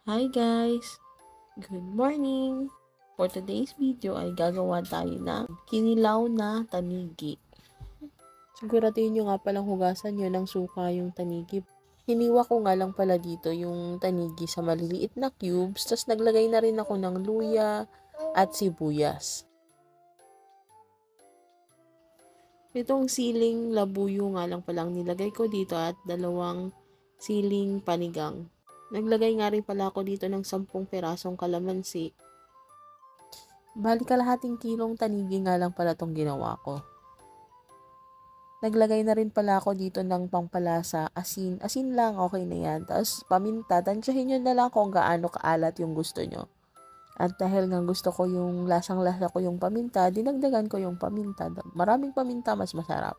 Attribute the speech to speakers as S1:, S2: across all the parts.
S1: Hi guys! Good morning! For today's video ay gagawa tayo ng kinilaw na tanigi. Siguraduhin nyo nga palang hugasan nyo ng suka yung tanigi. Hiniwa ko nga lang pala dito yung tanigi sa maliliit na cubes, tapos naglagay na rin ako ng luya at sibuyas. Itong siling labuyo nga lang palang nilagay ko dito at 2 siling panigang. Naglagay nga rin pala ako dito ng 10 perasong kalamansi. Bali kalahating kilong tanigi nga lang pala tong ginawa ko. Naglagay na rin pala ako dito ng pampalasa, asin. Asin lang, okay na yan. Tapos paminta, tansyahin nyo na lang kung gaano kaalat yung gusto nyo. At dahil nga gusto ko yung lasang-lasa ko yung paminta, dinagdagan ko yung paminta. Maraming paminta, mas masarap.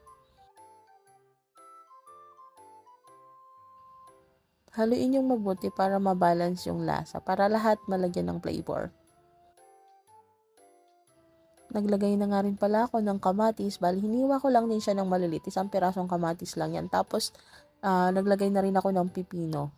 S1: Haluin yung mabuti para mabalance yung lasa, para lahat malagyan ng flavor. Naglagay na nga rin pala ako ng kamatis. Bali, hiniwa ko lang din siya ng maliliit. 1 pirasong kamatis lang yan. Tapos, naglagay na rin ako ng pipino.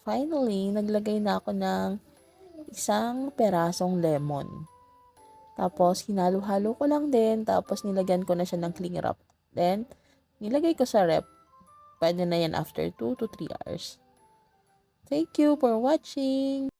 S1: Finally, naglagay na ako ng 1 perasong lemon. Tapos, hinalo-halo ko lang din. Tapos, nilagyan ko na siya ng cling wrap. Then, nilagay ko sa rep. Pwede na yan after 2 to 3 hours. Thank you for watching!